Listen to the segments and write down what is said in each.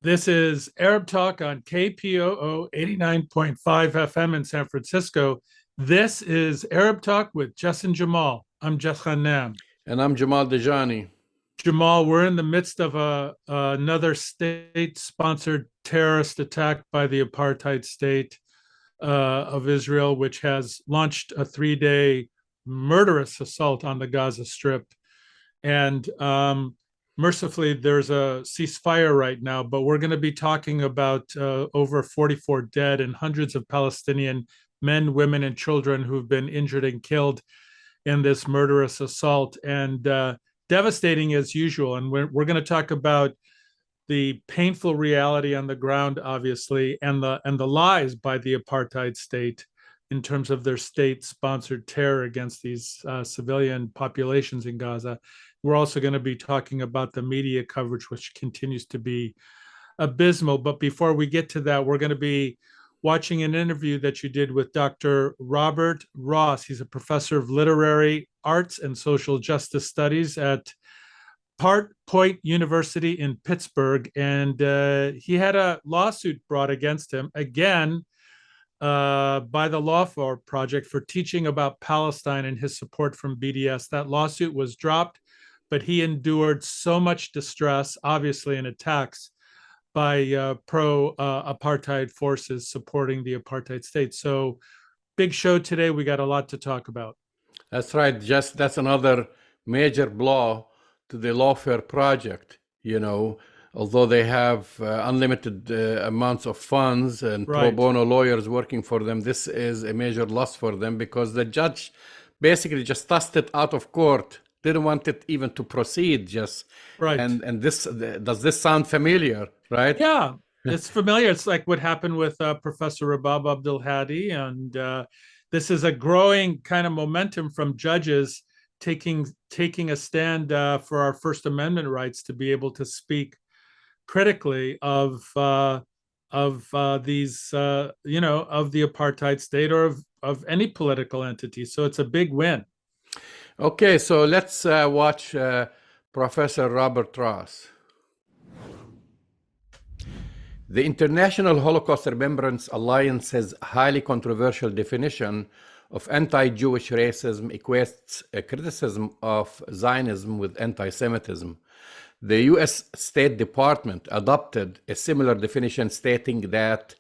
This is Arab Talk on KPOO 89.5 FM in San Francisco. This is Arab Talk with Jess Jamal. I'm Jess Jamal. And I'm Jamal Dejani. Jamal, we're in the midst of another state-sponsored terrorist attack by the apartheid state of Israel, which has launched a three-day murderous assault on the Gaza Strip. And mercifully, there's a ceasefire right now, but we're going to be talking about over 44 dead and hundreds of Palestinian men, women, and children who've been injured and killed in this murderous assault, and devastating as usual. And we're going to talk about the painful reality on the ground, obviously, and the lies by the apartheid state in terms of their state-sponsored terror against these civilian populations in Gaza. We're also going to be talking about the media coverage, which continues to be abysmal. But before we get to that, we're going to be watching an interview that you did with Dr. Robert Ross. He's a professor of literary arts and social justice studies at Point University in Pittsburgh. And he had a lawsuit brought against him again by the Lawfare Project for teaching about Palestine and his support from BDS. That lawsuit was dropped, but he endured so much distress, obviously, and attacks by pro-apartheid forces supporting the apartheid state. So big show today. We got a lot to talk about. That's right. That's another major blow to the Lawfare Project. You know, although they have unlimited amounts of funds and pro bono lawyers working for them, this is a major loss for them because the judge basically just tossed it out of court. Didn't want it even to proceed, just right. And this, does this sound familiar, right? Yeah, it's familiar. It's like what happened with Professor Rabab Abdul Hadi, and this is a growing kind of momentum from judges taking a stand for our First Amendment rights to be able to speak critically of these, of the apartheid state or of any political entity. So it's a big win. Okay, so let's watch Professor Robert Ross. The International Holocaust Remembrance Alliance's highly controversial definition of anti-Jewish racism equates a criticism of Zionism with anti-Semitism. The US State Department adopted a similar definition, stating that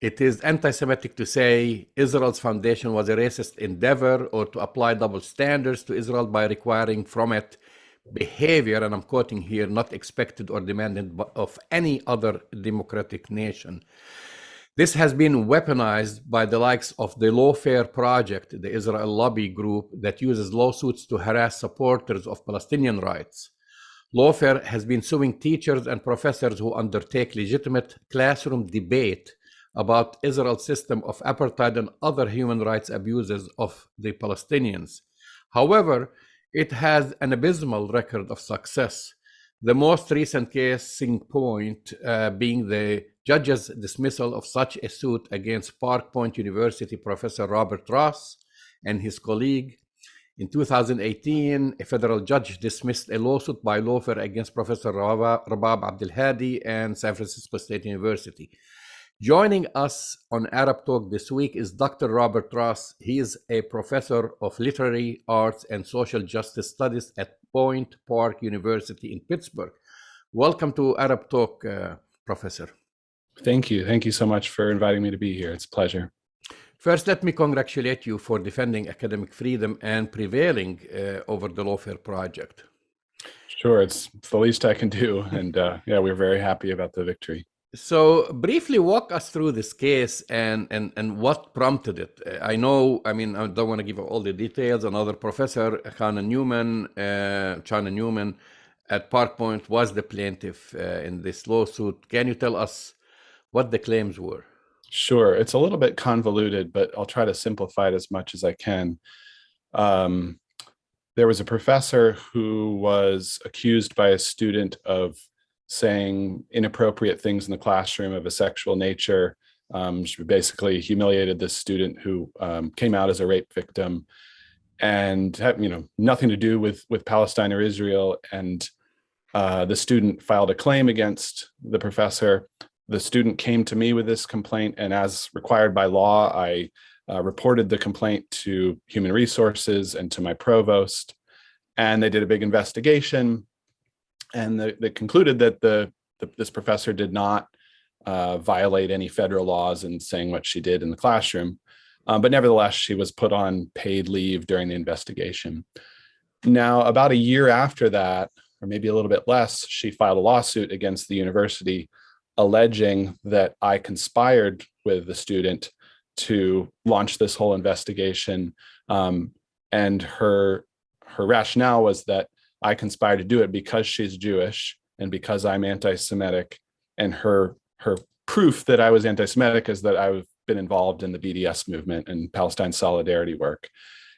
it is anti-Semitic to say Israel's foundation was a racist endeavor or to apply double standards to Israel by requiring from it behavior, and I'm quoting here, not expected or demanded of any other democratic nation. This has been weaponized by the likes of the Lawfare Project, the Israel lobby group that uses lawsuits to harass supporters of Palestinian rights. Lawfare has been suing teachers and professors who undertake legitimate classroom debate about Israel's system of apartheid and other human rights abuses of the Palestinians. However, it has an abysmal record of success. The most recent case in point being the judge's dismissal of such a suit against Park Point University Professor Robert Ross and his colleague. In 2018, a federal judge dismissed a lawsuit by Lawfare against Professor Rabab Abdul Hadi and San Francisco State University. Joining us on Arab Talk this week is Dr. Robert Ross. He is a professor of literary arts and social justice studies at Point Park University in Pittsburgh. Welcome to Arab Talk, Professor. Thank you. Thank you so much for inviting me to be here. It's a pleasure. First, let me congratulate you for defending academic freedom and prevailing over the Lawfare Project. Sure, it's the least I can do. And yeah, we're very happy about the victory. So briefly walk us through this case and what prompted it. I don't want to give all the details. Another professor, Chana Newman at Park Point was the plaintiff in this lawsuit. Can you tell us what the claims were? Sure. It's a little bit convoluted, but I'll try to simplify it as much as I can. There was a professor who was accused by a student of saying inappropriate things in the classroom of a sexual nature. She basically humiliated this student who came out as a rape victim and had, nothing to do with Palestine or Israel. And The student filed a claim against the professor. The student came to me with this complaint, and as required by law, I reported the complaint to Human Resources and to my provost, and they did a big investigation, and they concluded that this professor did not violate any federal laws in saying what she did in the classroom. But nevertheless, she was put on paid leave during the investigation. Now, about a year after that, or maybe a little bit less, she filed a lawsuit against the university alleging that I conspired with the student to launch this whole investigation. And her rationale was that I conspired to do it because she's Jewish and because I'm anti-Semitic. And her proof that I was anti-Semitic is that I've been involved in the BDS movement and Palestine solidarity work.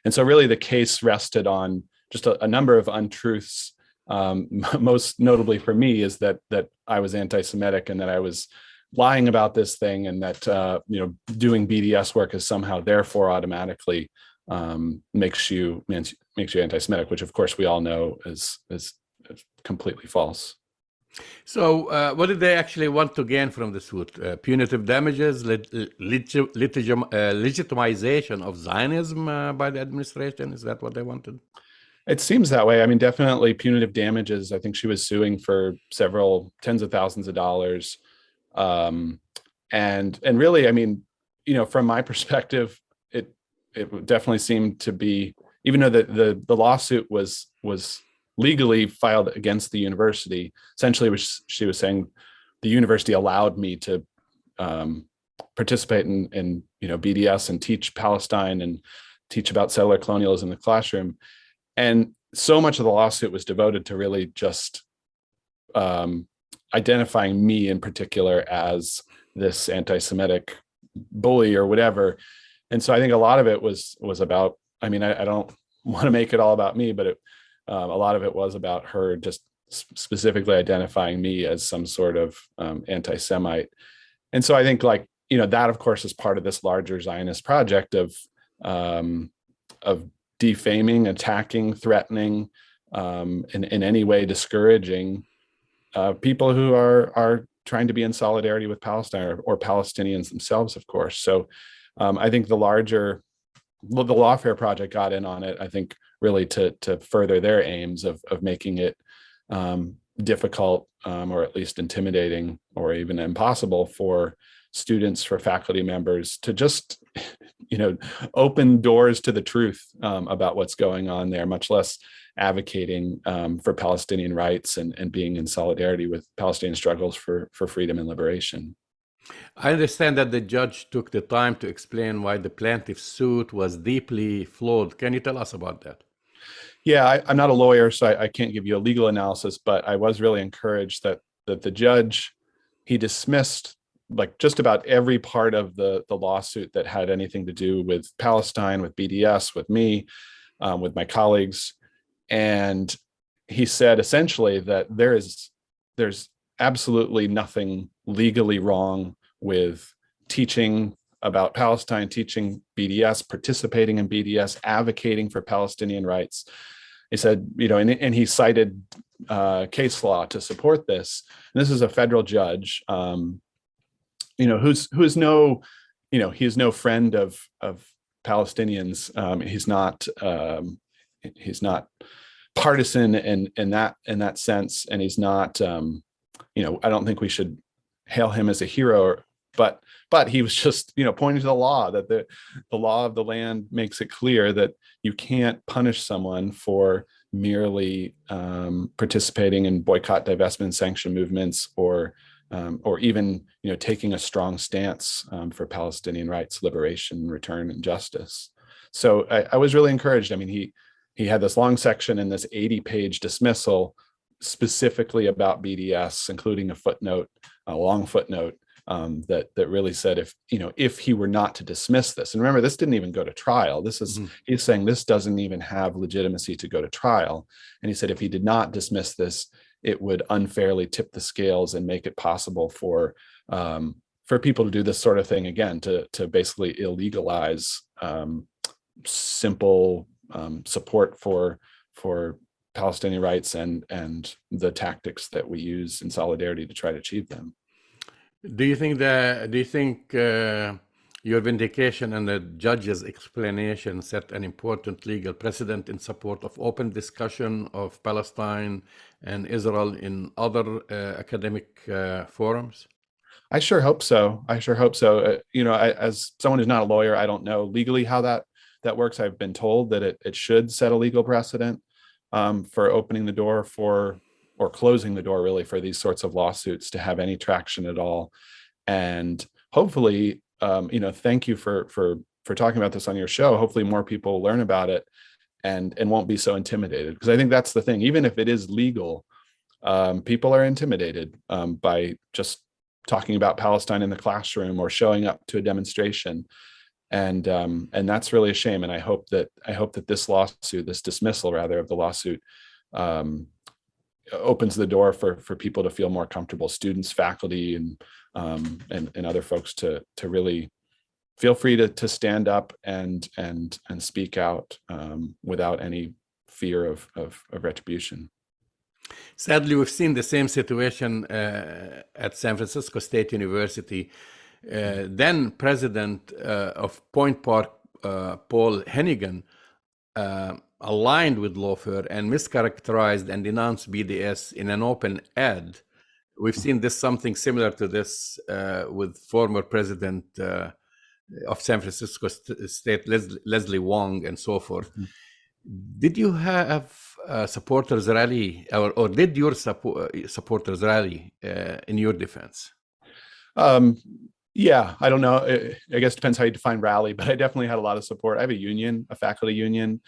And so really the case rested on just a number of untruths. Most notably for me is that I was anti-Semitic and that I was lying about this thing, and that doing BDS work is somehow therefore automatically makes you anti-Semitic, which of course we all know is completely false. So what did they actually want to gain from the suit? Punitive damages, legitimization of Zionism by the administration? Is that what they wanted? It seems that way. I mean, definitely punitive damages. I think she was suing for several tens of thousands of dollars. And really, I mean, from my perspective, it definitely seemed to be, even though the lawsuit was legally filed against the university, essentially she was saying the university allowed me to participate in BDS and teach Palestine and teach about settler colonialism in the classroom. And so much of the lawsuit was devoted to really just identifying me in particular as this anti-Semitic bully or whatever. And so I think a lot of it was about, I mean, I don't want to make it all about me, but a lot of it was about her just specifically identifying me as some sort of anti-Semite. And so I think that of course is part of this larger Zionist project of defaming, attacking, threatening, in any way discouraging people who are trying to be in solidarity with Palestine or Palestinians themselves, of course. So I think the Lawfare Project got in on it, I think, really to further their aims of making it difficult or at least intimidating or even impossible for students, for faculty members to just open doors to the truth about what's going on there, much less advocating for Palestinian rights and being in solidarity with Palestinian struggles for freedom and liberation. I understand that the judge took the time to explain why the plaintiff's suit was deeply flawed. Can you tell us about that? Yeah, I'm not a lawyer, so I can't give you a legal analysis, but I was really encouraged that the judge, he dismissed just about every part of the lawsuit that had anything to do with Palestine, with BDS, with me, with my colleagues. And he said essentially that there's absolutely nothing legally wrong with teaching about Palestine, teaching BDS, participating in BDS, advocating for Palestinian rights. He said, and he cited case law to support this. And this is a federal judge, who's no friend of Palestinians. He's not partisan in that sense, and he's not. I don't think we should hail him as a hero, but he was just pointing to the law, that the law of the land makes it clear that you can't punish someone for merely participating in boycott, divestment, sanction movements, or even taking a strong stance for Palestinian rights, liberation, return, and justice. So I was really encouraged. I mean, he had this long section in this 80-page dismissal specifically about BDS, including a long footnote that really said if he were not to dismiss this, and remember, this didn't even go to trial. This is he's saying this doesn't even have legitimacy to go to trial. And he said if he did not dismiss this, it would unfairly tip the scales and make it possible for people to do this sort of thing again, to basically illegalize simple support for Palestinian rights and the tactics that we use in solidarity to try to achieve them. Do you think your vindication and the judge's explanation set an important legal precedent in support of open discussion of Palestine and Israel in other academic forums? I sure hope so. I sure hope so. As someone who's not a lawyer, I don't know legally how that works. I've been told that it should set a legal precedent for opening the door for, or closing the door really, for these sorts of lawsuits to have any traction at all. And hopefully, thank you for talking about this on your show. Hopefully more people learn about it and won't be so intimidated, because I think that's the thing. Even if it is legal, people are intimidated by just talking about Palestine in the classroom or showing up to a demonstration. And that's really a shame. And I hope that this lawsuit, this dismissal rather of the lawsuit, opens the door for people to feel more comfortable, students, faculty, and other folks to really feel free to stand up and speak out without any fear of retribution. Sadly, we've seen the same situation at San Francisco State University. Then President of Point Park, Paul Hennigan, aligned with Lawfare and mischaracterized and denounced BDS in an open ad. We've seen something similar to this with former President of San Francisco State, Leslie Wong, and so forth. Did you have supporters rally, or did your supporters rally in your defense? Yeah, I don't know. I guess it depends how you define rally, but I definitely had a lot of support. I have a union, a faculty union,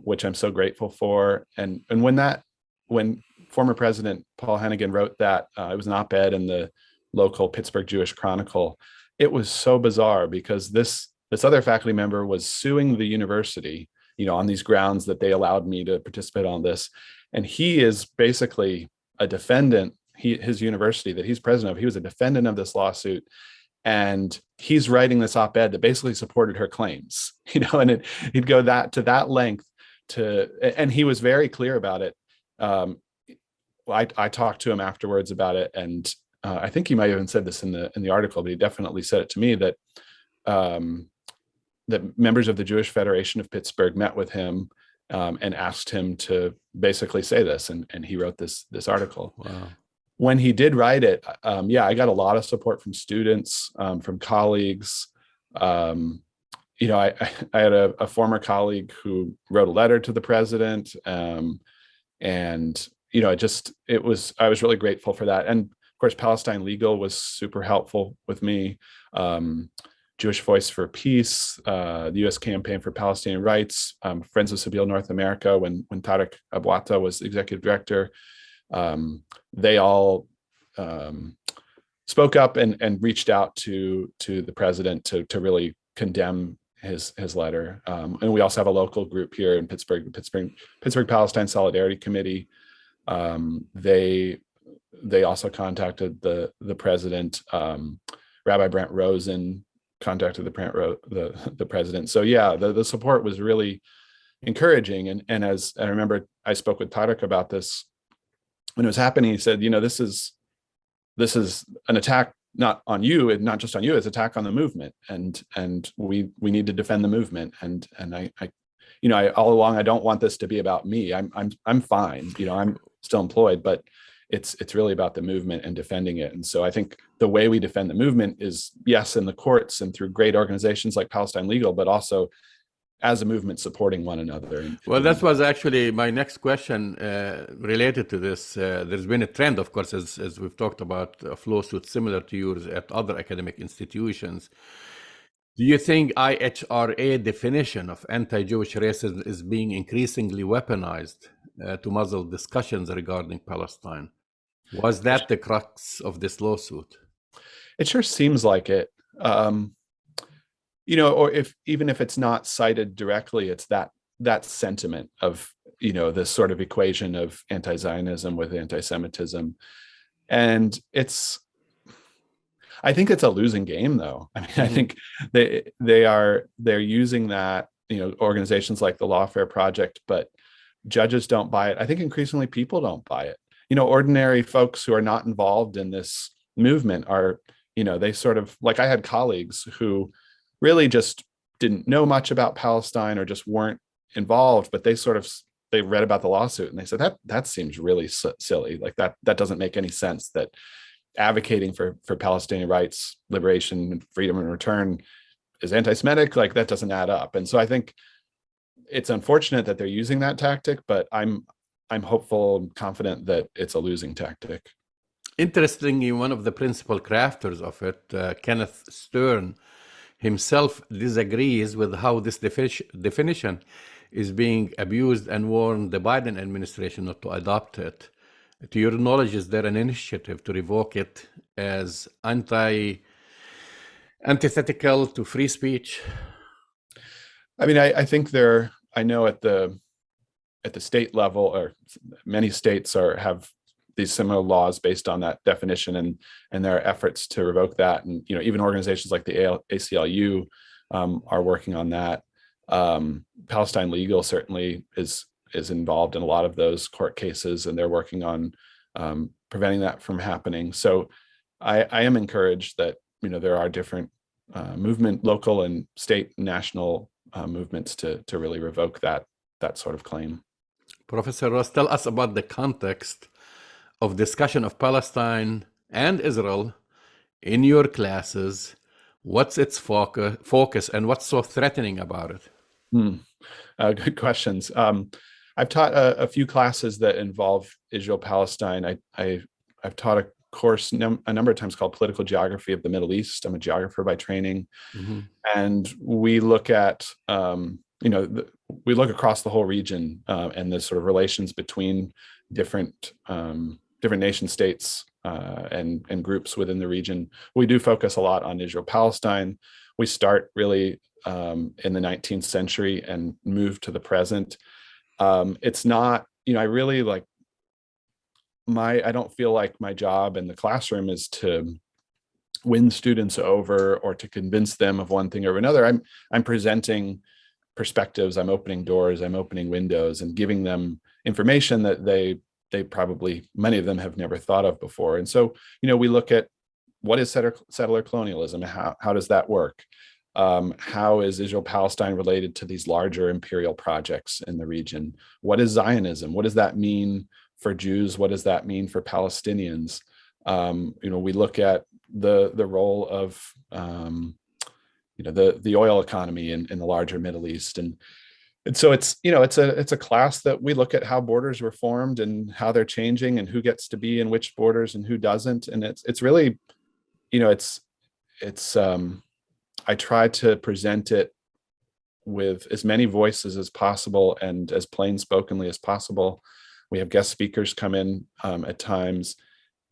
which I'm so grateful for. And when former President Paul Hennigan wrote that, it was an op-ed in the local Pittsburgh Jewish Chronicle. It was so bizarre because this other faculty member was suing the university, on these grounds that they allowed me to participate on this. And he is basically a defendant. His university that he's president of, he was a defendant of this lawsuit. And he's writing this op-ed that basically supported her claims, and he'd go to that length and he was very clear about it. I talked to him afterwards about it, and I think he might have even said this in the article, but he definitely said it to me that that members of the Jewish Federation of Pittsburgh met with him and asked him to basically say this, and he wrote this article. Wow. When he did write it, I got a lot of support from students, from colleagues. I had a former colleague who wrote a letter to the president, and I was really grateful for that. And of course, Palestine Legal was super helpful with me. Jewish Voice for Peace, the U.S. Campaign for Palestinian Rights, Friends of Sabeel North America, when Tarek Abouata was executive director. They all spoke up and reached out to the president to really condemn his letter. And we also have a local group here in Pittsburgh Palestine Solidarity Committee. They also contacted the president. Rabbi Brent Rosen contacted the president. So yeah, the support was really encouraging. And as I remember, I spoke with Tarek about this when it was happening. He said, this is an attack not on you, and not just on you, it's an attack on the movement, and we need to defend the movement. And I all along, I don't want this to be about me. I'm fine. I'm still employed, but it's really about the movement and defending it. And so I think the way we defend the movement is, yes, in the courts and through great organizations like Palestine Legal, but also as a movement supporting one another. Well, that was actually my next question related to this. There's been a trend, of course, as we've talked about, of lawsuits similar to yours at other academic institutions. Do you think IHRA definition of anti-Jewish racism is being increasingly weaponized to muzzle discussions regarding Palestine? Was that the crux of this lawsuit? It sure seems like it. Or even if it's not cited directly, it's that sentiment of, this sort of equation of anti-Zionism with anti-Semitism. And I think it's a losing game, though. I mean, I think they're using that, organizations like the Lawfare Project, but judges don't buy it. I think increasingly people don't buy it. You know, ordinary folks who are not involved in this movement are, you know, they sort of, like, I had colleagues who really just didn't know much about Palestine or just weren't involved, but they read about the lawsuit and they said that seems really silly. Like that doesn't make any sense, that advocating for Palestinian rights, liberation, freedom and return is anti-Semitic. Like that doesn't add up. And so I think it's unfortunate that they're using that tactic, but I'm hopeful and confident that it's a losing tactic. Interestingly, one of the principal crafters of it, Kenneth Stern, himself disagrees with how this definition is being abused and warned the Biden administration not to adopt it. To your knowledge, is there an initiative to revoke it as antithetical to free speech? I mean, I think I know at the state level, or many states have these similar laws based on that definition, and there are efforts to revoke that. And, you know, even organizations like the ACLU are working on that. Palestine Legal certainly is involved in a lot of those court cases, and they're working on preventing that from happening. So I am encouraged that, you know, there are different local and state and national movements to really revoke that sort of claim. Professor Ross, tell us about the context of discussion of Palestine and Israel in your classes. What's its focus and what's so threatening about it? Good questions. I've taught a few classes that involve Israel-Palestine. I've taught a course a number of times called Political Geography of the Middle East. I'm a geographer by training. Mm-hmm. And we look at, we look across the whole region and the sort of relations between different nation states and groups within the region. We do focus a lot on Israel-Palestine. We start really in the 19th century and move to the present. It's not, I really I don't feel like my job in the classroom is to win students over or to convince them of one thing or another. I'm presenting perspectives, I'm opening doors, I'm opening windows and giving them information that they probably, many of them have never thought of before. And so, we look at what is settler colonialism? How does that work? How is Israel-Palestine related to these larger imperial projects in the region? What is Zionism? What does that mean for Jews? What does that mean for Palestinians? We look at the role of the oil economy in the larger Middle East, and so it's a class that we look at how borders were formed and how they're changing and who gets to be in which borders and who doesn't, and it's really I try to present it with as many voices as possible and as plain spokenly as possible. We have guest speakers come in at times,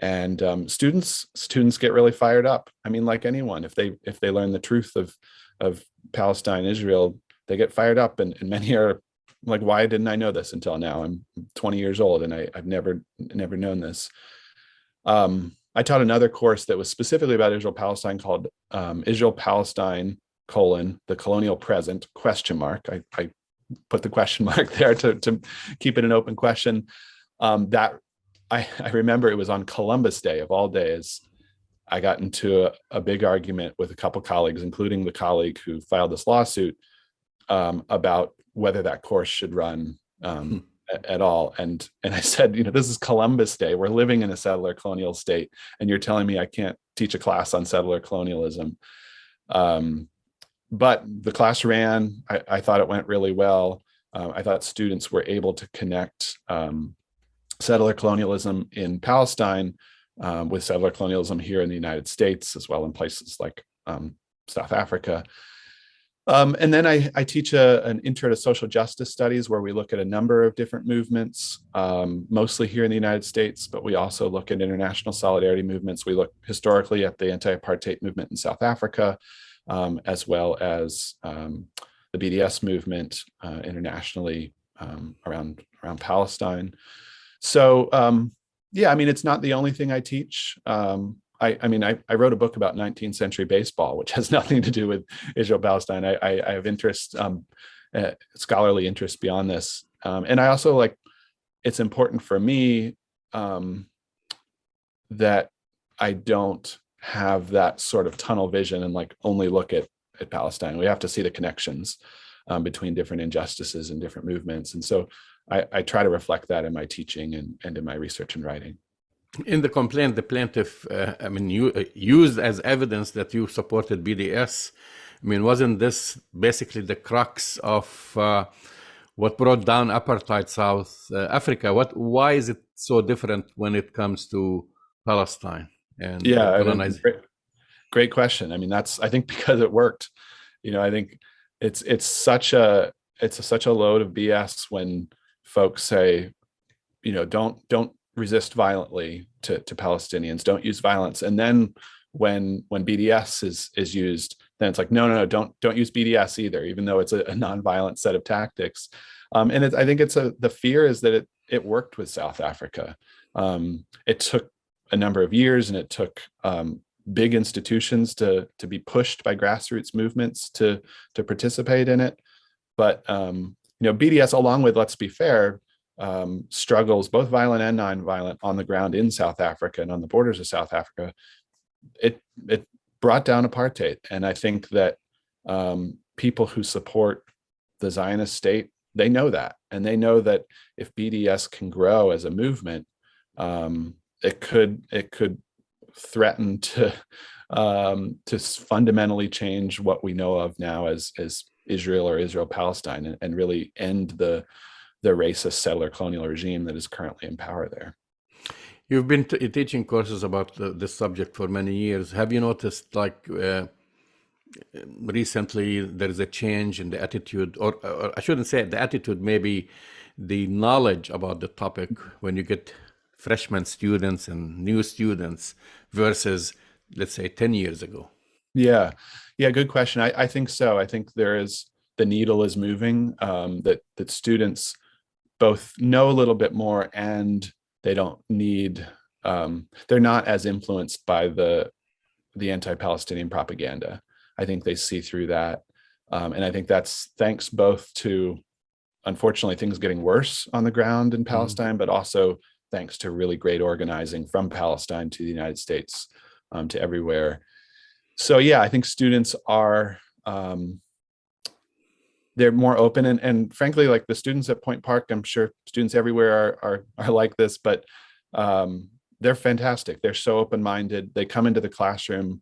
and students get really fired up. I mean, like anyone, if they learn the truth of Palestine, Israel, they get fired up, and many are like, why didn't I know this until now? I'm 20 years old and I've never known this. I taught another course that was specifically about Israel-Palestine called Israel-Palestine, the colonial present, ? I put the question mark there to keep it an open question. That I remember it was on Columbus Day of all days. I got into a big argument with a couple colleagues, including the colleague who filed this lawsuit, about whether that course should run at all. And I said, this is Columbus Day. We're living in a settler colonial state, and you're telling me I can't teach a class on settler colonialism. But the class ran. I thought it went really well. I thought students were able to connect settler colonialism in Palestine with settler colonialism here in the United States, as well in places like South Africa. And then I teach an intro to social justice studies, where we look at a number of different movements, mostly here in the United States, but we also look at international solidarity movements. We look historically at the anti-apartheid movement in South Africa, as well as the BDS movement internationally around Palestine. So it's not the only thing I teach. I wrote a book about 19th century baseball, which has nothing to do with Israel-Palestine. I have interest, scholarly interest beyond this. And I also like, it's important for me that I don't have that sort of tunnel vision and like only look at Palestine. We have to see the connections between different injustices and different movements. And so I try to reflect that in my teaching and in my research and writing. In the complaint, the plaintiff, used as evidence that you supported BDS. I mean, wasn't this basically the crux of what brought down apartheid South Africa? Why is it so different when it comes to Palestine and colonization? Great question. I mean, I think because it worked. I think it's such a load of BS when folks say, don't resist violently to Palestinians, don't use violence. And then when BDS is used, then it's like, no, don't use BDS either, even though it's a nonviolent set of tactics. And I think the fear is that it worked with South Africa. It took a number of years, and it took big institutions to be pushed by grassroots movements to participate in it. But BDS, along with, let's be fair, struggles, both violent and non-violent, on the ground in South Africa and on the borders of South Africa, it brought down apartheid. And I think that people who support the Zionist state, they know that, and they know that if BDS can grow as a movement, it could threaten to fundamentally change what we know of now as Israel or Israel-Palestine, and really end the racist settler colonial regime that is currently in power there. You've been teaching courses about this subject for many years. Have you noticed, like, recently there is a change in the attitude, or I shouldn't say the attitude, maybe the knowledge about the topic, when you get freshman students and new students versus, let's say, 10 years ago? Yeah, good question. I think so. I think the needle is moving, that students both know a little bit more, and they don't need, they're not as influenced by the anti-Palestinian propaganda. I think they see through that. And I think that's thanks both to, unfortunately, things getting worse on the ground in Palestine, but also thanks to really great organizing from Palestine to the United States, to everywhere. So yeah, I think students are, they're more open, and frankly, like the students at Point Park, I'm sure students everywhere are like this, but they're fantastic. They're so open-minded. They come into the classroom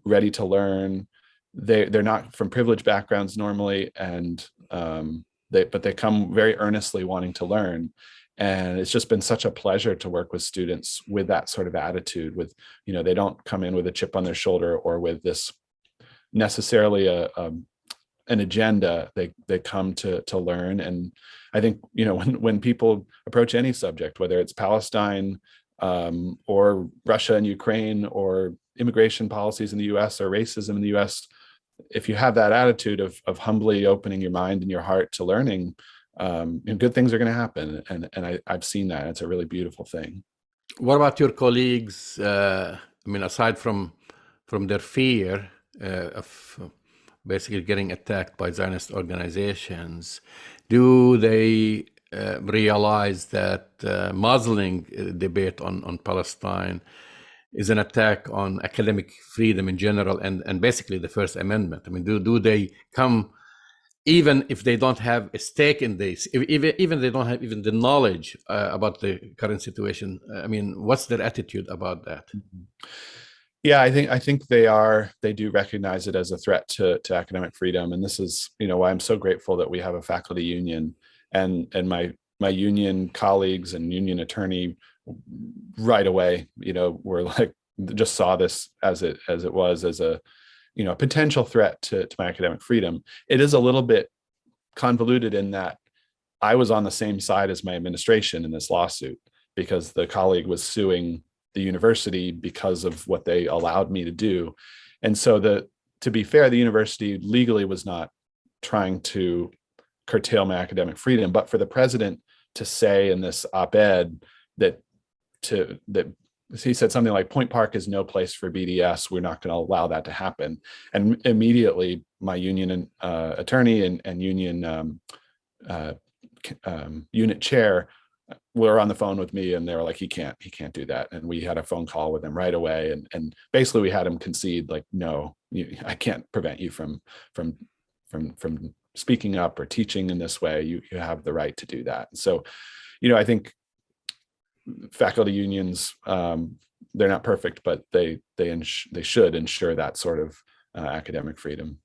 ready to learn. They're not from privileged backgrounds normally, and but they come very earnestly wanting to learn. And it's just been such a pleasure to work with students with that sort of attitude, with, they don't come in with a chip on their shoulder or with this necessarily an agenda. They come to learn. And I think, when people approach any subject, whether it's Palestine or Russia and Ukraine or immigration policies in the US or racism in the US, if you have that attitude of humbly opening your mind and your heart to learning, and good things are going to happen. And I've seen that. It's a really beautiful thing. What about your colleagues? Aside from their fear of basically getting attacked by Zionist organizations, do they realize that muzzling debate on Palestine is an attack on academic freedom in general, and basically the First Amendment? I mean, do they come, even if they don't have a stake in this, even they don't have even the knowledge about the current situation? I mean, what's their attitude about that? Yeah, I think they do recognize it as a threat to academic freedom. And this is, why I'm so grateful that we have a faculty union, and my union colleagues and union attorney right away, were like, just saw this as a potential threat to my academic freedom. It is a little bit convoluted in that I was on the same side as my administration in this lawsuit, because the colleague was suing the university because of what they allowed me to do. And so to be fair, the university legally was not trying to curtail my academic freedom, but for the president to say in this op-ed that he said something like, Point Park is no place for BDS, we're not going to allow that to happen. And immediately my union attorney and union unit chair were on the phone with me, and they were like, he can't do that. And we had a phone call with him right away, and basically we had him concede, like, no, I can't prevent you from speaking up or teaching in this way. You have the right to do that. So, I think faculty unions, they're not perfect, but they should ensure that sort of academic freedom.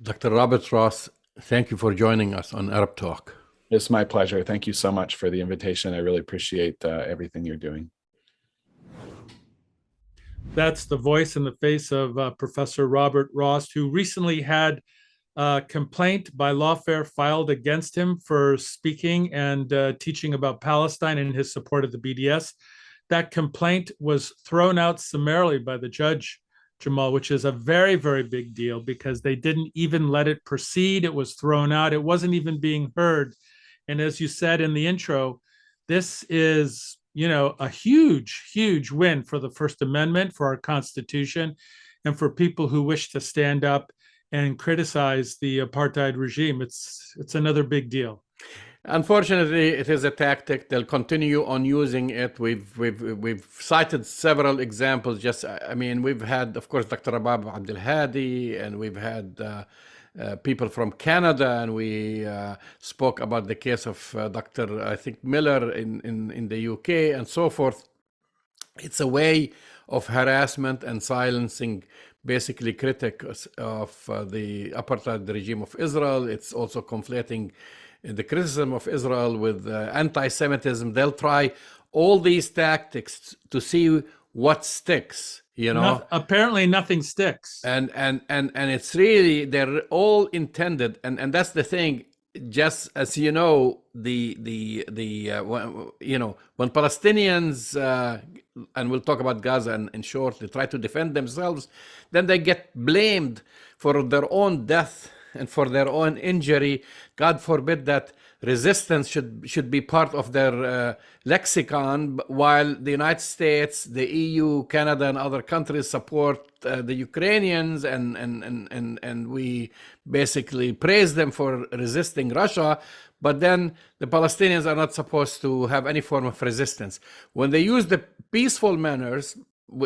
Dr. Robert Ross, thank you for joining us on Arab Talk. It's my pleasure. Thank you so much for the invitation. I really appreciate everything you're doing. That's the voice and the face of Professor Robert Ross, who recently had a complaint by Lawfare filed against him for speaking and teaching about Palestine and his support of the BDS. That complaint was thrown out summarily by the judge, Jamal, which is a very, very big deal, because they didn't even let it proceed. It was thrown out. It wasn't even being heard. And as you said in the intro, this is, a huge, huge win for the First Amendment, for our Constitution, and for people who wish to stand up and criticize the apartheid regime. It's another big deal. Unfortunately, it is a tactic. They'll continue on using it. We've cited several examples. We've had, of course, Dr. Rabab Abdel Hadi, and we've had people from Canada, and we spoke about the case of Dr. I think Miller in the UK, and so forth. It's a way of harassment and silencing basically critics of the apartheid regime of Israel. It's also conflating the criticism of Israel with anti-Semitism. They'll try all these tactics to see what sticks. Apparently nothing sticks. And it's really, they're all intended, and that's the thing. Just as when Palestinians and we'll talk about Gaza and shortly, try to defend themselves, then they get blamed for their own death and for their own injury. God forbid that resistance should be part of their lexicon, while the United States, the EU, Canada, and other countries support the Ukrainians, and we basically praise them for resisting Russia. But then the Palestinians are not supposed to have any form of resistance. When they use the peaceful manners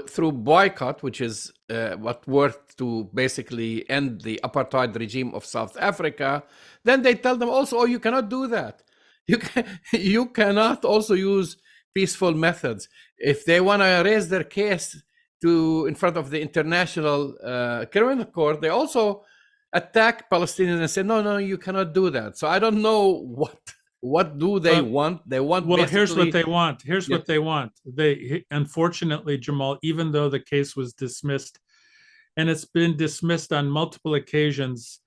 through boycott, which is what worked to basically end the apartheid regime of South Africa, then they tell them also, oh, you cannot do that. You cannot also use peaceful methods. If they want to raise their case in front of the International Criminal Court, they also attack Palestinians and say, no, you cannot do that. So I don't know what do they want. They want, well, here's what they want. What they want. They, unfortunately, Jamal, even though the case was dismissed, and it's been dismissed on multiple occasions,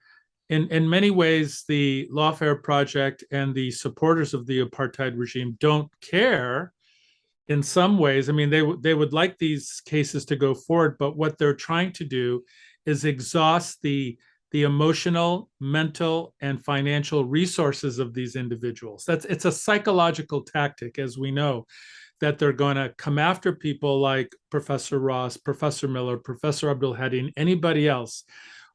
in many ways, the Lawfare Project and the supporters of the apartheid regime don't care. In some ways, they would like these cases to go forward, but what they're trying to do is exhaust the emotional, mental, and financial resources of these individuals. It's a psychological tactic, as we know, that they're going to come after people like Professor Ross, Professor Miller, Professor Abdul Hadi, and anybody else,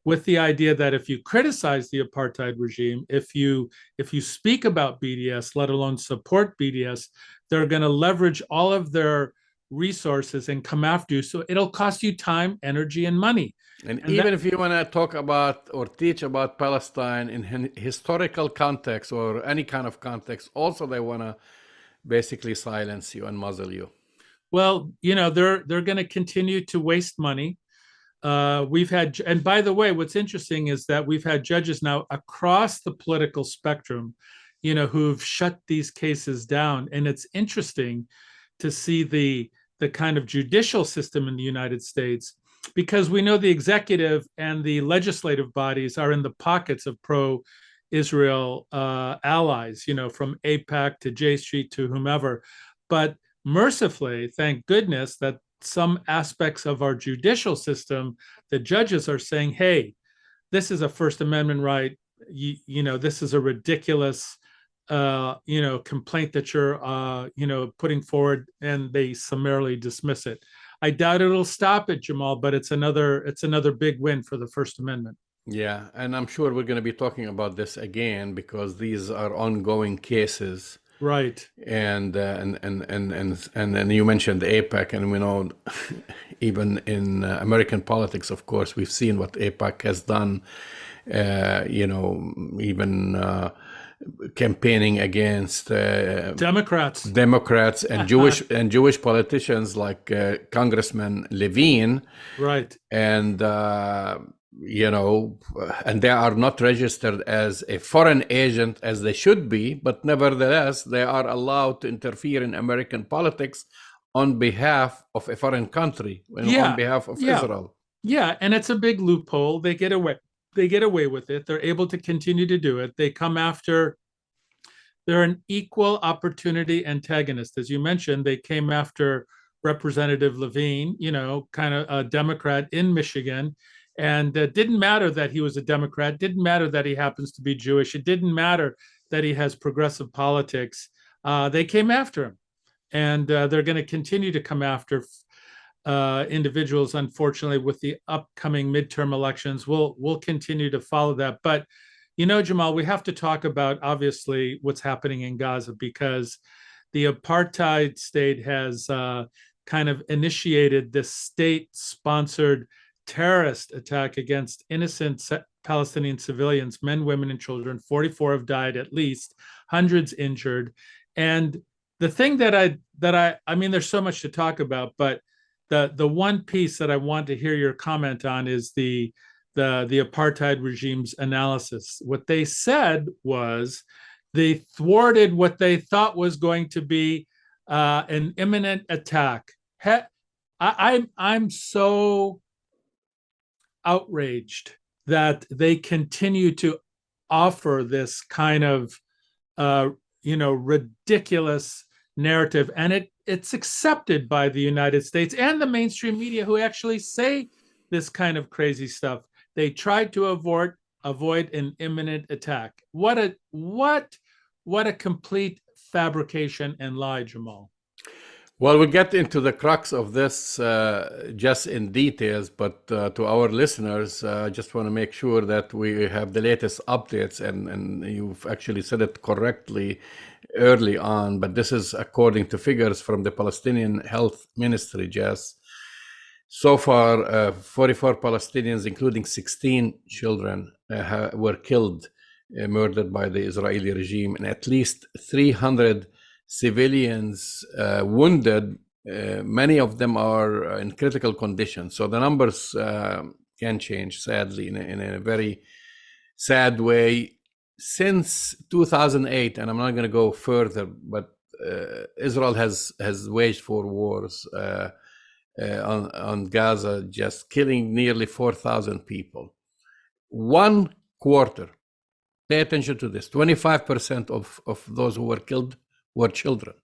with the idea that if you criticize the apartheid regime, if you speak about BDS, let alone support BDS, they're going to leverage all of their resources and come after you. So it'll cost you time, energy, and money. And even if you want to talk about or teach about Palestine in historical context or any kind of context, also they want to basically silence you and muzzle you. Well, they're going to continue to waste money. We've had, and by the way, what's interesting is that we've had judges now across the political spectrum, who've shut these cases down. And it's interesting to see the kind of judicial system in the United States, because we know the executive and the legislative bodies are in the pockets of pro-Israel allies, from AIPAC to J Street to whomever. But mercifully, thank goodness that some aspects of our judicial system, the judges are saying, hey, this is a First Amendment right. This is a ridiculous complaint that you're, putting forward, and they summarily dismiss it. I doubt it'll stop it, Jamal, but it's another big win for the First Amendment. Yeah, and I'm sure we're going to be talking about this again because these are ongoing cases. Right. And then you mentioned AIPAC, and we know even in American politics, of course, we've seen what AIPAC has done. Even campaigning against Democrats and Jewish politicians like Congressman Levine. Right. And and they are not registered as a foreign agent as they should be, but nevertheless, they are allowed to interfere in American politics on behalf of a foreign country, on behalf of Israel. Yeah, and it's a big loophole. They get away with it. They're able to continue to do it. They're an equal opportunity antagonist. As you mentioned, they came after Representative Levine, kind of a Democrat in Michigan. And it didn't matter that he was a Democrat, didn't matter that he happens to be Jewish, it didn't matter that he has progressive politics. They came after him. And they're going to continue to come after individuals, unfortunately, with the upcoming midterm elections. We'll continue to follow that. But, Jamal, we have to talk about, obviously, what's happening in Gaza, because the apartheid state has kind of initiated this state-sponsored terrorist attack against innocent Palestinian civilians, men, women, and children. 44 have died, at least, hundreds injured. And the thing that I mean, there's so much to talk about, but the one piece that I want to hear your comment on is the apartheid regime's analysis. What they said was they thwarted what they thought was going to be an imminent attack. I'm so outraged that they continue to offer this kind of ridiculous narrative, and it's accepted by the United States and the mainstream media, who actually say this kind of crazy stuff. They tried to avoid an imminent attack. What a complete fabrication and lie, Jamal. Well, we'll get into the crux of this just in details, but to our listeners, I just want to make sure that we have the latest updates, and you've actually said it correctly early on, but this is according to figures from the Palestinian Health Ministry, Jess. So far, 44 Palestinians, including 16 children, were killed, murdered by the Israeli regime, and at least 300 civilians wounded. Many of them are in critical condition. So the numbers can change, sadly, in a very sad way. Since 2008, and I'm not going to go further, but Israel has waged 4 wars on Gaza, just killing nearly 4,000 people. 1/4, pay attention to this, 25% of those who were killed were children.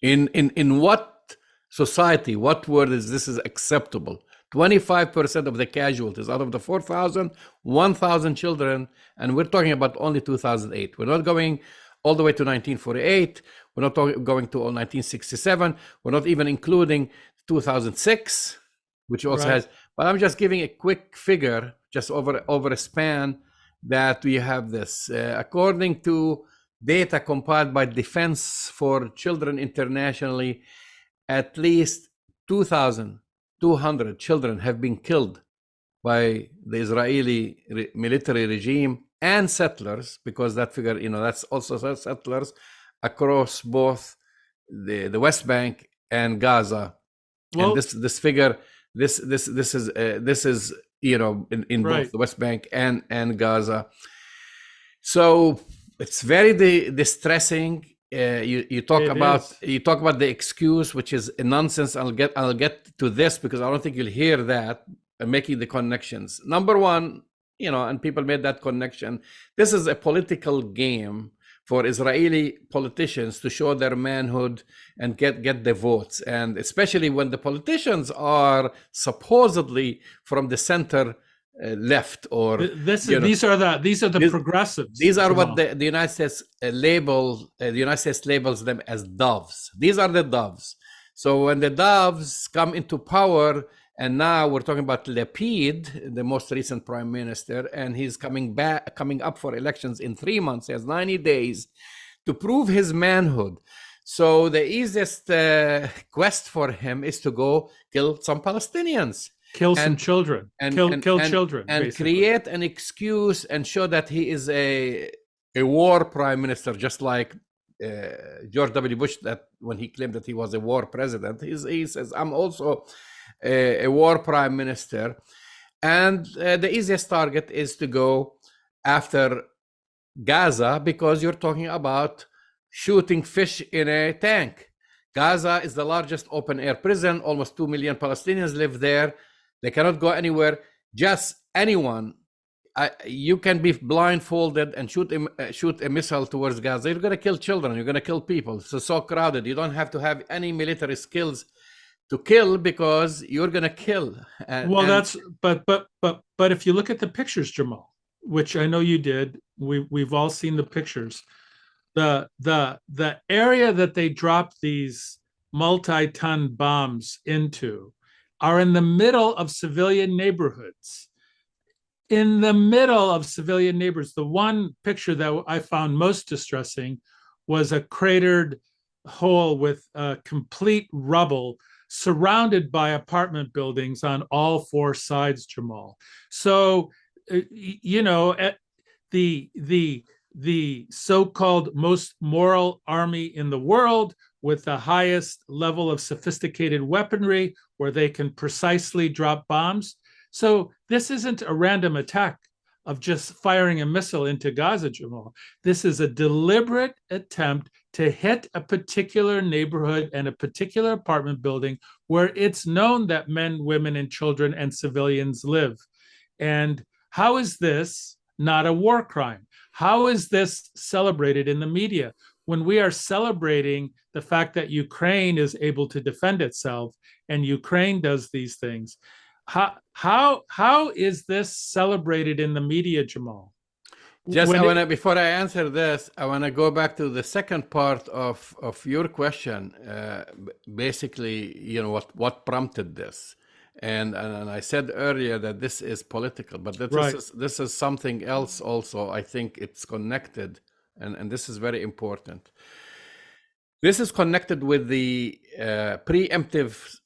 In what society, what world is this acceptable? 25% of the casualties out of the 4,000, 1,000 children, and we're talking about only 2008. We're not going all the way to 1948. We're not going to 1967. We're not even including 2006, which also has, but I'm just giving a quick figure, just over a span, that we have this. According to data compiled by Defense for Children internationally, at least 2,200 children have been killed by the Israeli military regime and settlers, because that figure, that's also settlers across both the West Bank and Gaza. Well, and this figure, this is in both the West Bank and Gaza. So it's very distressing. You talk about the excuse, which is a nonsense. I'll get to this because I don't think you'll hear that, making the connections. Number one, and people made that connection. This is a political game for Israeli politicians to show their manhood and get the votes, and especially when the politicians are supposedly from the center left, or these are the progressives. These are what the United States labels them as doves. These are the doves. So when the doves come into power, and now we're talking about Lapid, the most recent prime minister, and he's coming up for elections in 3 months. He has 90 days to prove his manhood. So the easiest quest for him is to go kill some Palestinians. Kill some children. Kill children. And basically. create an excuse and show that he is a war prime minister, just like George W. Bush, that when he claimed that he was a war president, he says, I'm also a war prime minister. And the easiest target is to go after Gaza, because you're talking about shooting fish in a tank. Gaza is the largest open air prison. Almost 2 million Palestinians live there. They cannot go anywhere. Just anyone, you can be blindfolded and shoot a missile towards Gaza. You're going to kill children. You're going to kill people. It's so crowded. You don't have to have any military skills to kill, because you're going to kill. But if you look at the pictures, Jamal, which I know you did, we've all seen the pictures. The area that they dropped these multi-ton bombs into are in the middle of civilian neighborhoods. In the middle of civilian neighborhoods. The one picture that I found most distressing was a cratered hole with complete rubble surrounded by apartment buildings on all 4 sides, Jamal. So, you know, the so-called most moral army in the world, with the highest level of sophisticated weaponry, where they can precisely drop bombs. So this isn't a random attack of just firing a missile into Gaza, Jamal. This is a deliberate attempt to hit a particular neighborhood and a particular apartment building where it's known that men, women, and children and civilians live. And how is this not a war crime? How is this celebrated in the media when we are celebrating the fact that Ukraine is able to defend itself and Ukraine does these things? How is this celebrated in the media, Jamal? Just before I answer this, I want to go back to the second part of your question. Basically, you know, what prompted this, and I said earlier that this is political, but this is something else also. I think it's connected, and this is very important. This is connected with the preemptive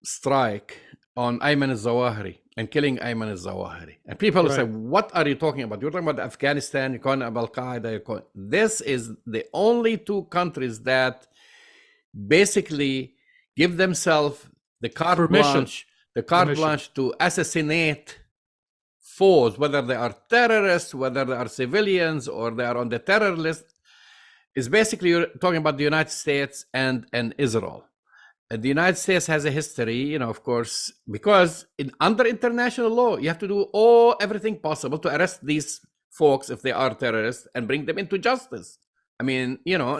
strike on Ayman al-Zawahiri and killing Ayman al-Zawahiri. And people say, what are you talking about? You're talking about Afghanistan, you're calling about Al-Qaeda. This is the only 2 countries that basically give themselves the carte blanche to assassinate foes, whether they are terrorists, whether they are civilians, or they are on the terror list. Is basically, you're talking about the United States and Israel. The United States has a history, you know, of course, because under international law, you have to do everything possible to arrest these folks if they are terrorists and bring them into justice. I mean, you know,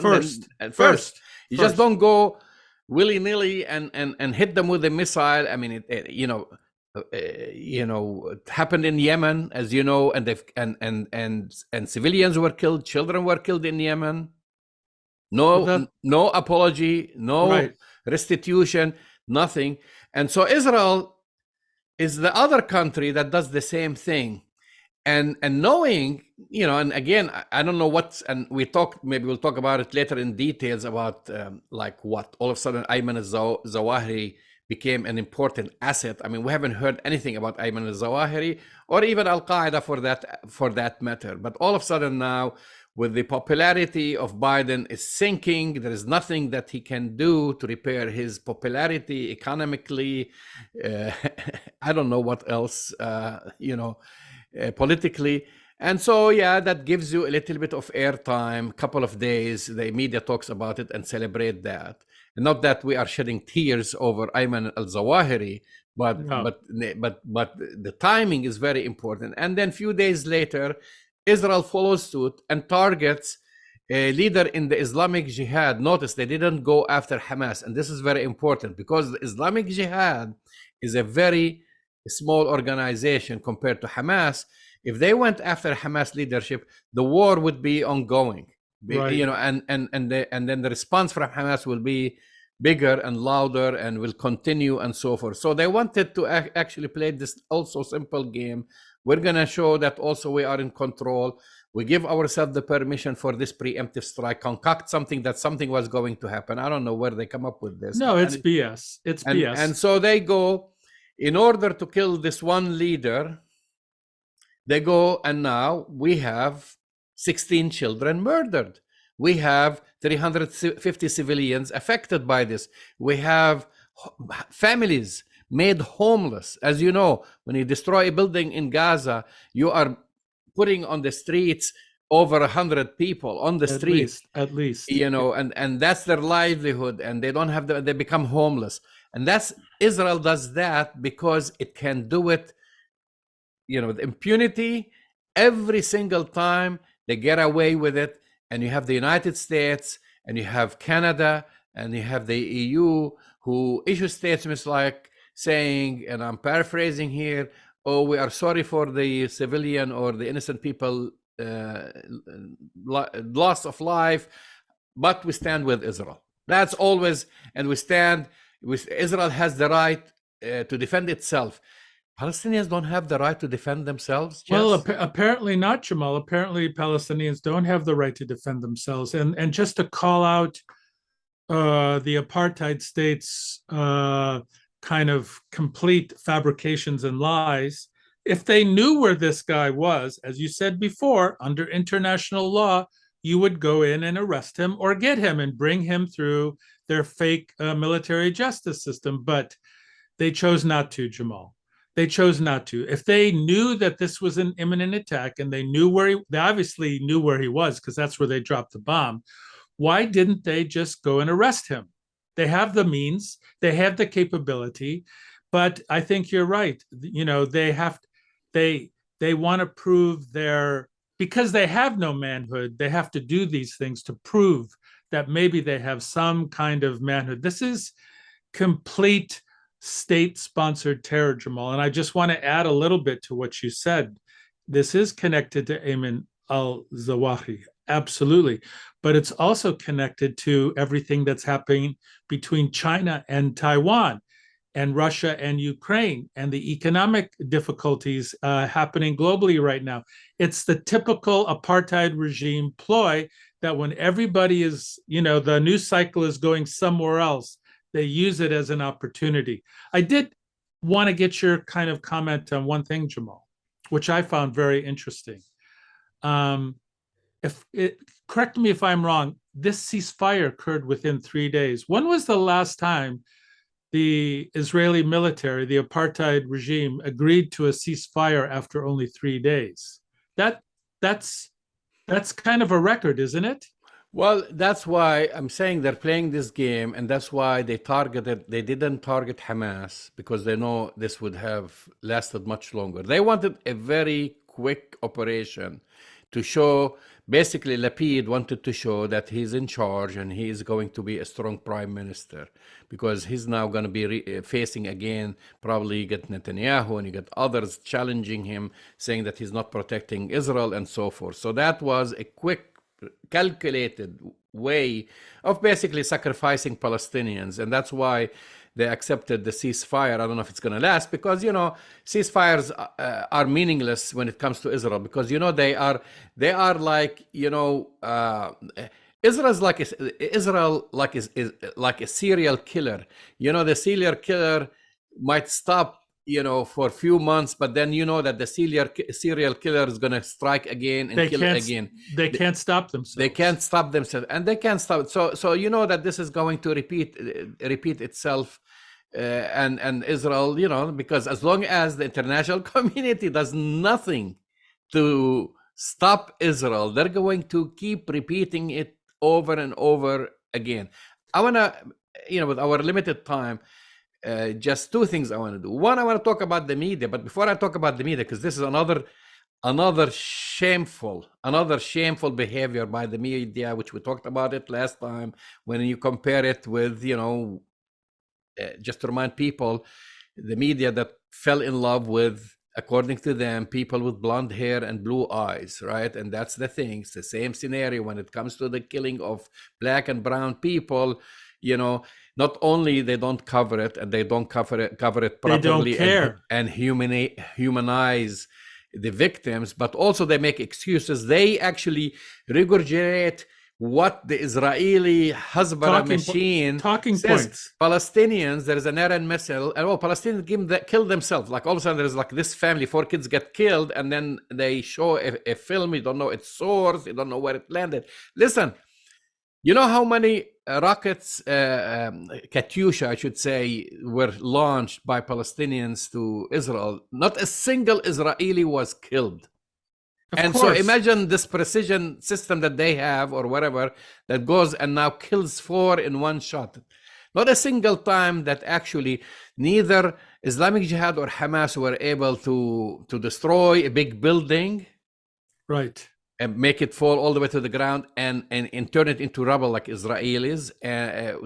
first, you just don't go willy-nilly and hit them with a missile. I mean, it happened in Yemen, as you know, and civilians were killed, children were killed in Yemen. No apology, no restitution, nothing. And so Israel is the other country that does the same thing. And knowing, you know, and again, I don't know and maybe we'll talk about it later in details about like what all of a sudden Ayman al-Zawahiri became an important asset. I mean, we haven't heard anything about Ayman al-Zawahiri or even Al-Qaeda for that matter. But all of a sudden now, with the popularity of Biden is sinking, there is nothing that he can do to repair his popularity economically. I don't know what else, politically. And so, yeah, that gives you a little bit of airtime, couple of days. The media talks about it and celebrate that. And not that we are shedding tears over Ayman al-Zawahiri, but the timing is very important. And then a few days later, Israel follows suit and targets a leader in the Islamic Jihad. Notice they didn't go after Hamas. And this is very important because the Islamic Jihad is a very small organization compared to Hamas. If they went after Hamas leadership, the war would be ongoing. You know, and then the response from Hamas will be bigger and louder and will continue and so forth. So they wanted to actually play this also simple game. We're going to show that also we are in control. We give ourselves the permission for this preemptive strike, concoct something that something was going to happen. I don't know where they come up with this. No, it's BS. It's BS. And so they go, in order to kill this one leader, they go, and now we have 16 children murdered. We have 350 civilians affected by this. We have families made homeless. As you know, when you destroy a building in Gaza, you are putting on the streets over 100 people on the street. At least. You know, and that's their livelihood, and they don't have they become homeless. And that's, Israel does that because it can do it, you know, with impunity. Every single time they get away with it. And you have the United States, and you have Canada, and you have the EU, who issue statements like saying, and I'm paraphrasing here, oh, we are sorry for the civilian or the innocent people loss of life, but we stand with Israel. That's always, and we stand with Israel has the right to defend itself. Palestinians don't have the right to defend themselves? Jess? Well, apparently not, Jamal. Apparently Palestinians don't have the right to defend themselves. And just to call out the apartheid state's kind of complete fabrications and lies, if they knew where this guy was, as you said before, under international law, you would go in and arrest him or get him and bring him through their fake military justice system. But they chose not to, Jamal. They chose not to. If they knew that this was an imminent attack and they knew they obviously knew where he was because that's where they dropped the bomb, why didn't they just go and arrest him? They have the means, they have the capability, but I think you're right. You know, they want to prove because they have no manhood, they have to do these things to prove that maybe they have some kind of manhood. This is complete state-sponsored terror, Jamal. And I just want to add a little bit to what you said. This is connected to Ayman al-Zawahiri, absolutely. But it's also connected to everything that's happening between China and Taiwan and Russia and Ukraine and the economic difficulties happening globally right now. It's the typical apartheid regime ploy that when everybody is, you know, the news cycle is going somewhere else, they use it as an opportunity. I did want to get your kind of comment on one thing, Jamal, which I found very interesting. Correct me if I'm wrong, this ceasefire occurred within 3 days. When was the last time the Israeli military, the apartheid regime, agreed to a ceasefire after only 3 days? That's kind of a record, isn't it? Well, that's why I'm saying they're playing this game, and that's why they didn't target Hamas, because they know this would have lasted much longer. They wanted a very quick operation to show, basically Lapid wanted to show that he's in charge and he is going to be a strong prime minister, because he's now going to be facing again, probably you get Netanyahu and you get others challenging him, saying that he's not protecting Israel and so forth. So that was a quick, calculated way of basically sacrificing Palestinians. And that's why they accepted the ceasefire. I don't know if it's going to last, because, you know, ceasefires are meaningless when it comes to Israel, because, you know, they are like, you know, Israel is like a serial killer. You know, the serial killer might stop, you know, for a few months, but then you know that the serial killer is going to strike again and kill again. They can't stop themselves. They can't stop themselves, and they can't stop it. So you know that this is going to repeat itself, and Israel, you know, because as long as the international community does nothing to stop Israel, they're going to keep repeating it over and over again. I want to, you know, with our limited time, just two things I want to do. One, I want to talk about the media, but before I talk about the media, because this is another shameful behavior by the media, which we talked about it last time, when you compare it with, you know, just to remind people, the media that fell in love with, according to them, people with blonde hair and blue eyes, right? And that's the thing. It's the same scenario when it comes to the killing of black and brown people. you know, not only they don't cover it, and they don't cover it They don't properly care. and humanize the victims, but also they make excuses. They actually regurgitate what the Israeli Hezbollah machine talking says. points. Palestinians, there is an Iran missile, and Palestinians kill themselves. Like all of a sudden, there's like this family, 4 kids get killed, and then they show a film. You don't know its source. You don't know where it landed. Listen, you know how many rockets, Katyusha, I should say, were launched by Palestinians to Israel? Not a single Israeli was killed. And so imagine this precision system that they have or whatever that goes and now kills 4 in one shot. Not a single time that actually neither Islamic Jihad or Hamas were able to destroy a big building. Right. And make it fall all the way to the ground and turn it into rubble like Israelis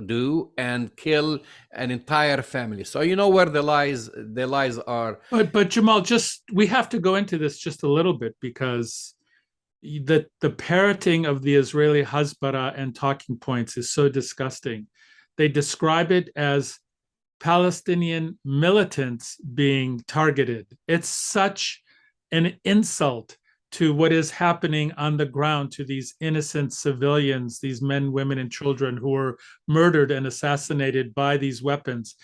do, and kill an entire family. So you know where the lies are. But Jamal, we have to go into this just a little bit, because the parroting of the Israeli Hezbollah and talking points is so disgusting. They describe it as Palestinian militants being targeted. It's such an insult to what is happening on the ground to these innocent civilians, these men, women, and children who were murdered and assassinated by these weapons.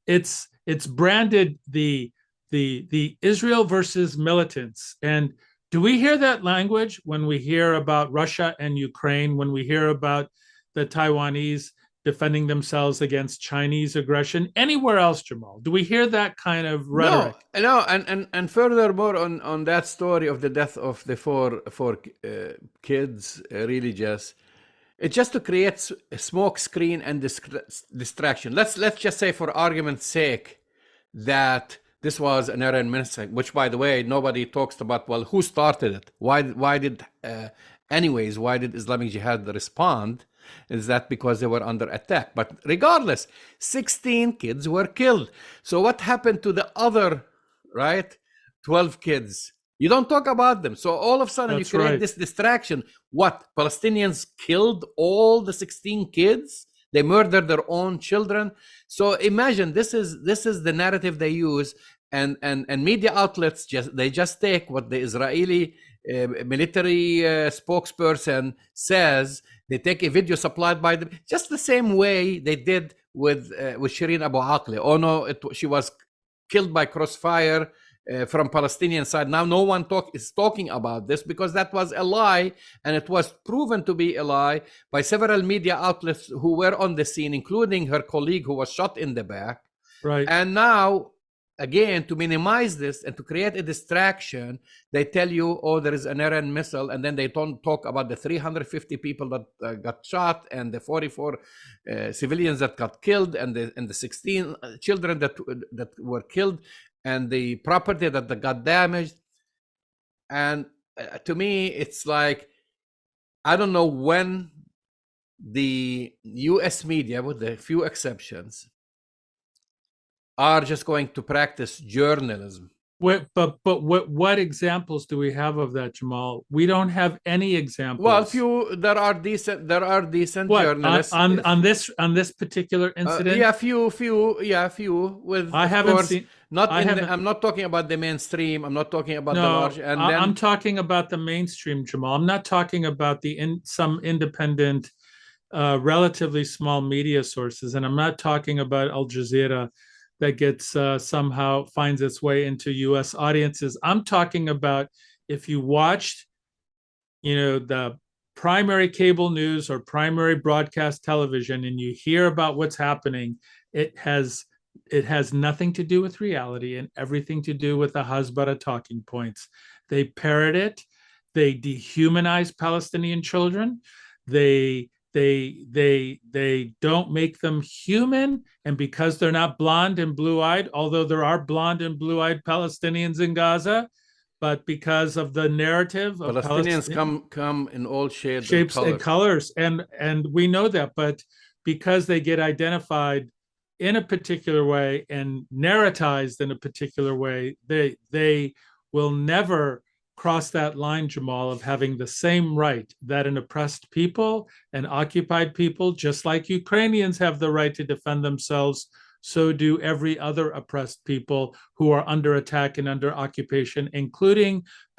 It's branded the Israel versus militants. And do we hear that language when we hear about Russia and Ukraine, when we hear about the Taiwanese defending themselves against Chinese aggression? Anywhere else, Jamal, do we hear that kind of rhetoric? No. And furthermore, on that story of the death of the four kids, really, Jess, it's just to create a smoke screen and distraction. Let's just say, for argument's sake, that this was an Iran missile, which, by the way, nobody talks about. Well, who started it? Why did Islamic Jihad respond? Is that because they were under attack? But regardless, 16 kids were killed. So what happened to the other, 12 kids? You don't talk about them. So all of a sudden, That's you create right. this distraction. What? Palestinians killed all the 16 kids? They murdered their own children. So imagine, this is the narrative they use, and media outlets just take what the Israeli military spokesperson says. They take a video supplied by them, just the same way they did with Shireen Abu Akleh. Oh no, she was killed by crossfire from Palestinian side. Now no one is talking about this, because that was a lie, and it was proven to be a lie by several media outlets who were on the scene, including her colleague who was shot in the back. Right. And now, again, to minimize this and to create a distraction, they tell you, oh, there is an Iran missile, and then they don't talk about the 350 people that got shot, and the 44 civilians that got killed, and the 16 children that were killed, and the property that got damaged. And to me, it's like, I don't know when the US media, with a few exceptions, are just going to practice journalism. But what examples do we have of that, Jamal? We don't have any examples. Well, there are decent journalists on this particular incident. Few. With, I haven't seen. I'm not talking about the mainstream. I'm not talking about the large. And I'm talking about the mainstream, Jamal. I'm not talking about some independent, relatively small media sources, and I'm not talking about Al Jazeera that gets somehow finds its way into US audiences. I'm talking about, if you watched, the primary cable news or primary broadcast television, and you hear about what's happening, it has nothing to do with reality and everything to do with the Hezbollah talking points. They parrot it. They dehumanize Palestinian children. They don't make them human, and because they're not blonde and blue-eyed, although there are blonde and blue-eyed Palestinians in Gaza, but because of the narrative of Palestinians come in all shapes and colors, and we know that, but because they get identified in a particular way and narratized in a particular way, they will never cross that line, Jamal, of having the same right that an oppressed people and occupied people, just like Ukrainians have the right to defend themselves, so do every other oppressed people who are under attack and under occupation, including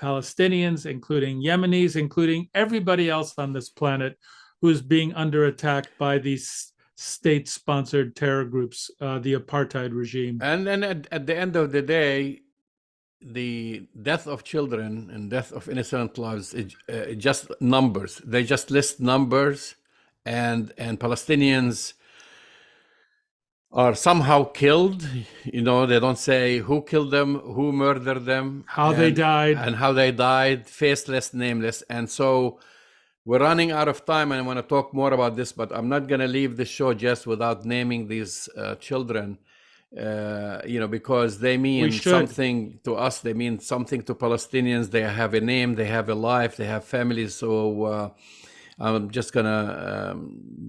Palestinians, including Yemenis, including everybody else on this planet who's being under attack by these state-sponsored terror groups, the apartheid regime. And then at the end of the day, the death of children and death of innocent lives is just numbers. They just list numbers, and Palestinians are somehow killed. You know, they don't say who killed them, who murdered them, How they died. and how they died, faceless, nameless. And so we're running out of time, and I want to talk more about this, but I'm not going to leave the show just without naming these children, you know, because they mean something to us. They mean something to Palestinians. They have a name, they have a life, they have families. So I'm just going to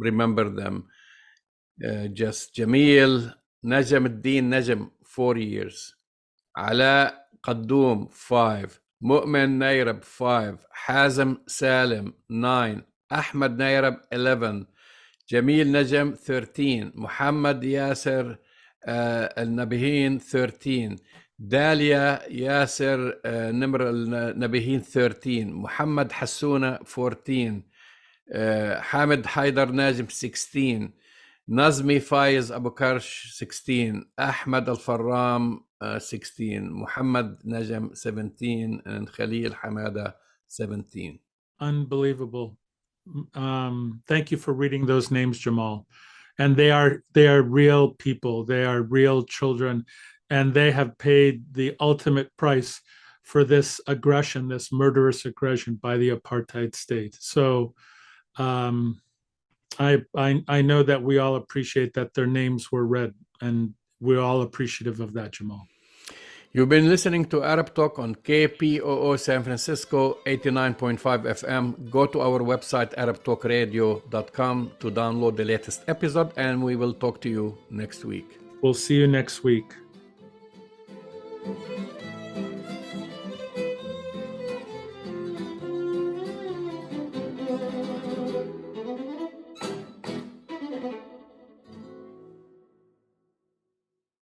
remember them. Jess Jamal, Najam Ad-Din Najam, 4 years. Ala Qaddoum, 5. Mu'min Nayrab, 5. Hazem Salim, 9. Ahmed Nayrab, 11. Jamil Najam, 13. Muhammad Yasser Al-Nabihin, 13. Dalia Yasser Nimr Al-Nabihin, 13. Muhammad Hassouna, 14. Hamid Haidar Najm, 16. Nazmi Faiz Abu Karsh, 16. Ahmed Al-Farram, 16. Muhammad Najam, 17. And Khalil Hamada, 17. Unbelievable. Thank you for reading those names, Jamal. And they are real people. They are real children, and they have paid the ultimate price for this aggression, this murderous aggression by the apartheid state. So I know that we all appreciate that their names were read, and we're all appreciative of that, Jamal. You've been listening to Arab Talk on KPOO San Francisco 89.5 FM. Go to our website, arabtalkradio.com, to download the latest episode, and we will talk to you next week. We'll see you next week.